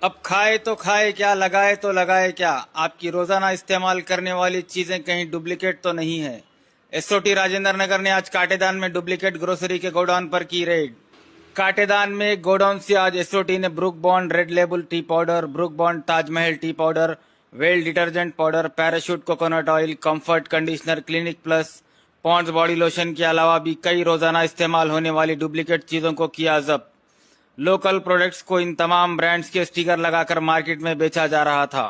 अब खाए तो खाए क्या, लगाए तो लगाए क्या। आपकी रोजाना इस्तेमाल करने वाली चीजें कहीं डुप्लीकेट तो नहीं है। एसओटी राजेंद्र नगर ने आज काटेदान में डुप्लीकेट ग्रोसरी के गोडाउन पर की रेड। काटेदान में गोडाउन से आज एसओटी ने Brooke Bond Red Label tea powder, Brooke Bond Taj Mahal tea powder, Wheel detergent powder, Parachute coconut oil, Comfort conditioner, Clinic Plus, Pond's body lotion के अलावा भी कई रोजाना इस्तेमाल होने वाली डुप्लीकेट चीजों को किया जब्त। लोकल प्रोडक्ट्स को इन तमाम ब्रांड्स के स्टिकर लगाकर मार्केट में बेचा जा रहा था।